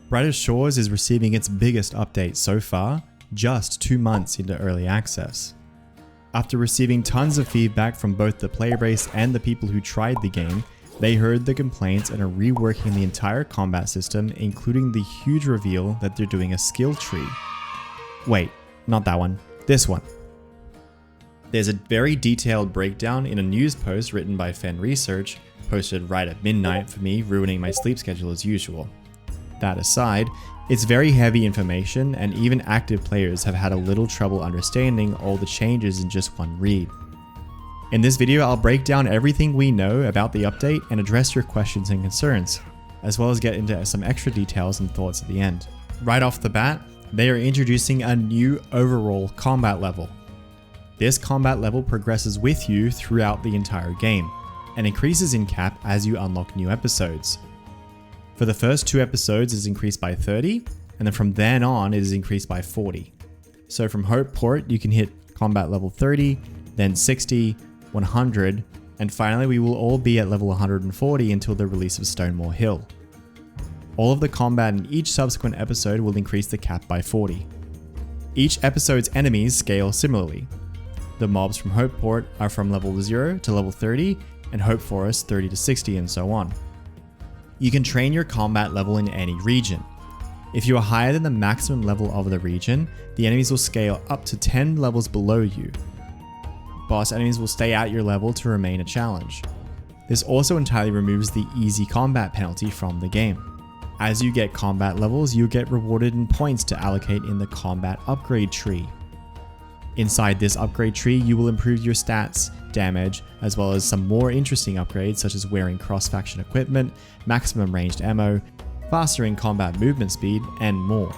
Brighter Shores is receiving its biggest update so far, just 2 months into early access. After receiving tons of feedback from both the player base and the people who tried the game, they heard the complaints and are reworking the entire combat system, including the huge reveal that they're doing a skill tree. Wait, not that one, this one. There's a very detailed breakdown in a news post written by Fen Research, posted right at midnight for me, ruining my sleep schedule as usual. That aside, it's very heavy information and even active players have had a little trouble understanding all the changes in just one read. In this video, I'll break down everything we know about the update and address your questions and concerns, as well as get into some extra details and thoughts at the end. Right off the bat, they are introducing a new overall combat level. This combat level progresses with you throughout the entire game, and increases in cap as you unlock new episodes. For the first 2 episodes it is increased by 30, and then from then on it is increased by 40. So from Hope Port you can hit combat level 30, then 60, 100, and finally we will all be at level 140 until the release of Stonemore Hill. All of the combat in each subsequent episode will increase the cap by 40. Each episode's enemies scale similarly. The mobs from Hope Port are from level 0 to level 30, and Hope Forest 30 to 60 and so on. You can train your combat level in any region. If you are higher than the maximum level of the region, the enemies will scale up to 10 levels below you. Boss enemies will stay at your level to remain a challenge. This also entirely removes the easy combat penalty from the game. As you get combat levels, you get rewarded in points to allocate in the combat upgrade tree. Inside this upgrade tree, you will improve your stats, damage, as well as some more interesting upgrades such as wearing cross-faction equipment, maximum ranged ammo, faster in combat movement speed, and more.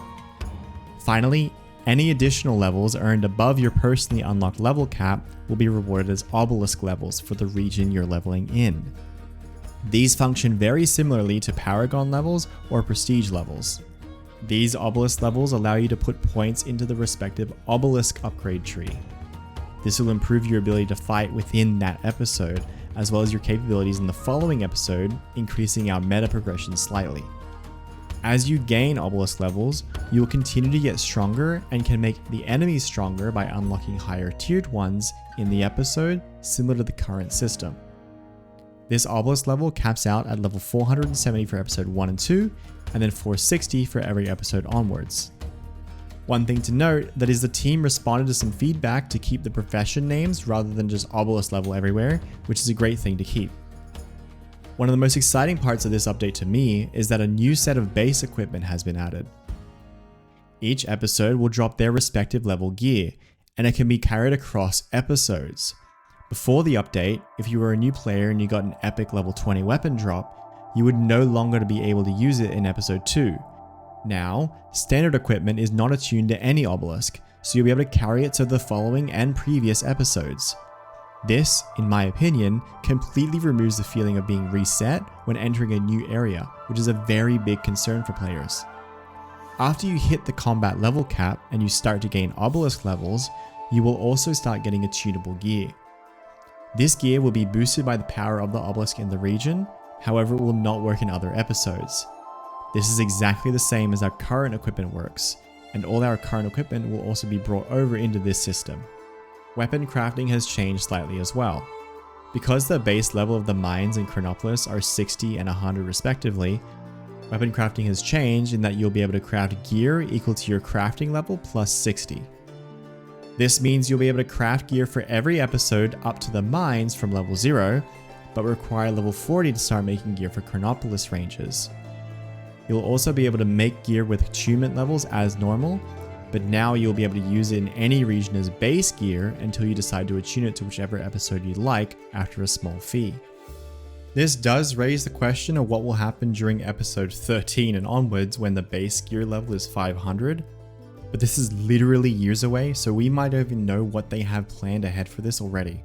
Finally, any additional levels earned above your personally unlocked level cap will be rewarded as obelisk levels for the region you're leveling in. These function very similarly to Paragon levels or Prestige levels. These obelisk levels allow you to put points into the respective obelisk upgrade tree. This will improve your ability to fight within that episode, as well as your capabilities in the following episode, increasing our meta progression slightly. As you gain obelisk levels, you will continue to get stronger and can make the enemies stronger by unlocking higher tiered ones in the episode, similar to the current system. This obelisk level caps out at level 470 for episode 1 and 2, and then 460 for every episode onwards. One thing to note that is the team responded to some feedback to keep the profession names rather than just obelisk level everywhere, which is a great thing to keep. One of the most exciting parts of this update to me is that a new set of base equipment has been added. Each episode will drop their respective level gear, and it can be carried across episodes. Before the update, if you were a new player and you got an epic level 20 weapon drop, you would no longer be able to use it in episode 2. Now, standard equipment is not attuned to any obelisk, so you'll be able to carry it to the following and previous episodes. This, in my opinion, completely removes the feeling of being reset when entering a new area, which is a very big concern for players. After you hit the combat level cap and you start to gain obelisk levels, you will also start getting attunable gear. This gear will be boosted by the power of the obelisk in the region, however it will not work in other episodes. This is exactly the same as our current equipment works, and all our current equipment will also be brought over into this system. Weapon crafting has changed slightly as well. Because the base level of the mines in Chronopolis are 60 and 100 respectively, weapon crafting has changed in that you'll be able to craft gear equal to your crafting level plus 60. This means you'll be able to craft gear for every episode up to the mines from level 0, but require level 40 to start making gear for Chronopolis ranges. You'll also be able to make gear with attunement levels as normal, but now you'll be able to use it in any region as base gear until you decide to attune it to whichever episode you like after a small fee. This does raise the question of what will happen during episode 13 and onwards when the base gear level is 500, but this is literally years away, so we might even know what they have planned ahead for this already.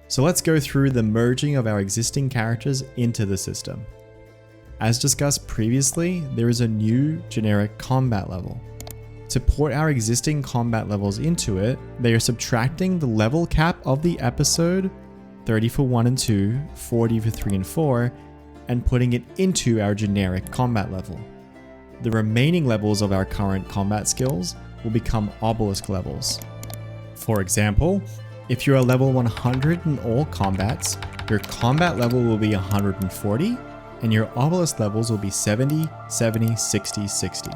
So let's go through the merging of our existing characters into the system. As discussed previously, there is a new generic combat level. To port our existing combat levels into it, they are subtracting the level cap of the episode, 30 for 1 and 2, 40 for 3 and 4, and putting it into our generic combat level. the remaining levels of our current combat skills will become obelisk levels. For example, if you're a level 100 in all combats, your combat level will be 140, and your obelisk levels will be 70, 70, 60, 60.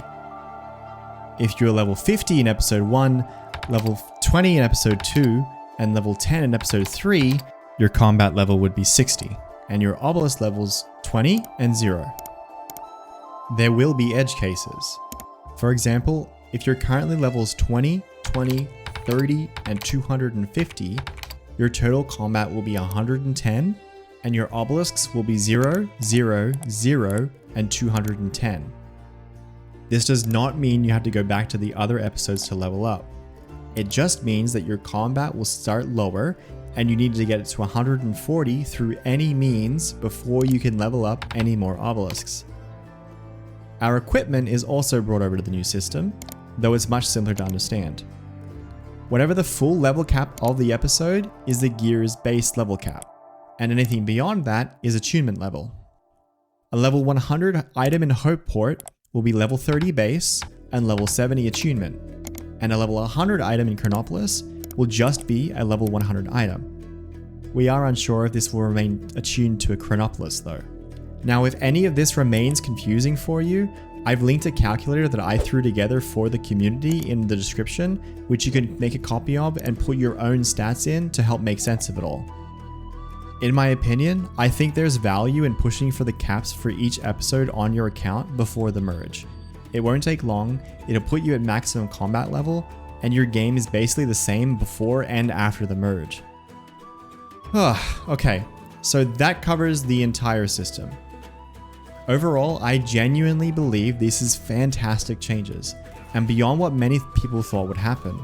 If you're a level 50 in episode 1, level 20 in episode 2, and level 10 in episode 3, your combat level would be 60, and your obelisk levels 20 and 0. There will be edge cases. For example, if you're currently levels 20, 20, 30, and 250, your total combat will be 110, and your obelisks will be 0, 0, 0, and 210. This does not mean you have to go back to the other episodes to level up. It just means that your combat will start lower and you need to get it to 140 through any means before you can level up any more obelisks. Our equipment is also brought over to the new system, though it's much simpler to understand. Whatever the full level cap of the episode is the gear's base level cap, and anything beyond that is attunement level. A level 100 item in Hope Port will be level 30 base and level 70 attunement, and a level 100 item in Chronopolis will just be a level 100 item. We are unsure if this will remain attuned to a Chronopolis though. Now if any of this remains confusing for you, I've linked a calculator that I threw together for the community in the description, which you can make a copy of and put your own stats in to help make sense of it all. In my opinion, I think there's value in pushing for the caps for each episode on your account before the merge. It won't take long, it'll put you at maximum combat level, and your game is basically the same before and after the merge. Okay, so that covers the entire system. Overall, I genuinely believe this is fantastic changes, and beyond what many people thought would happen.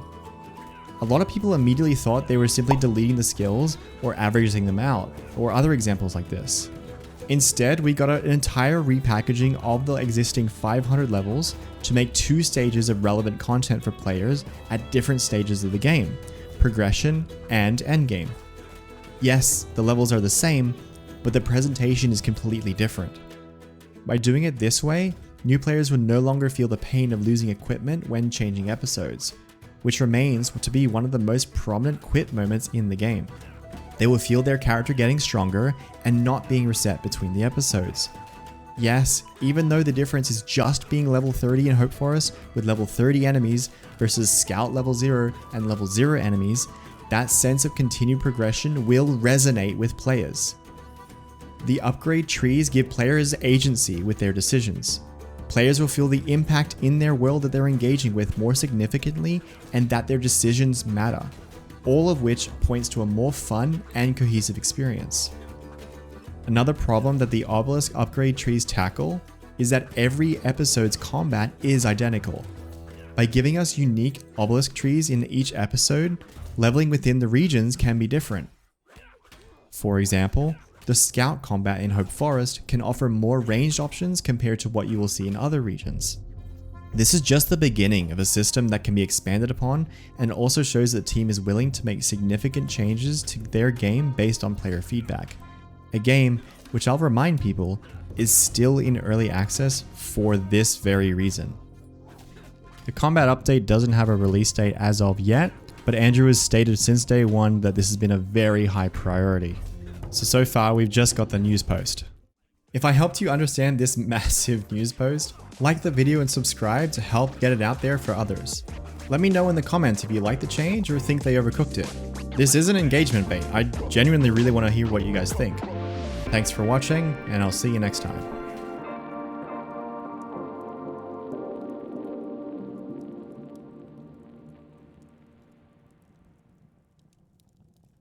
A lot of people immediately thought they were simply deleting the skills or averaging them out, or other examples like this. Instead, we got an entire repackaging of the existing 500 levels to make 2 stages of relevant content for players at different stages of the game, progression and endgame. Yes, the levels are the same, but the presentation is completely different. By doing it this way, new players will no longer feel the pain of losing equipment when changing episodes, which remains to be one of the most prominent quit moments in the game. They will feel their character getting stronger and not being reset between the episodes. Yes, even though the difference is just being level 30 in Hope Forest with level 30 enemies versus Scout level 0 and level 0 enemies, that sense of continued progression will resonate with players. The upgrade trees give players agency with their decisions. Players will feel the impact in their world that they're engaging with more significantly and that their decisions matter, all of which points to a more fun and cohesive experience. Another problem that the obelisk upgrade trees tackle is that every episode's combat is identical. By giving us unique obelisk trees in each episode, leveling within the regions can be different. For example, the Scout combat in Hope Forest can offer more ranged options compared to what you will see in other regions. This is just the beginning of a system that can be expanded upon and also shows that the team is willing to make significant changes to their game based on player feedback. A game, which I'll remind people, is still in early access for this very reason. The combat update doesn't have a release date as of yet, but Andrew has stated since day one that this has been a very high priority. So far we've just got the news post. If I helped you understand this massive news post, like the video and subscribe to help get it out there for others. Let me know in the comments if you like the change or think they overcooked it. This is an engagement bait. I genuinely really want to hear what you guys think. Thanks for watching, and I'll see you next time.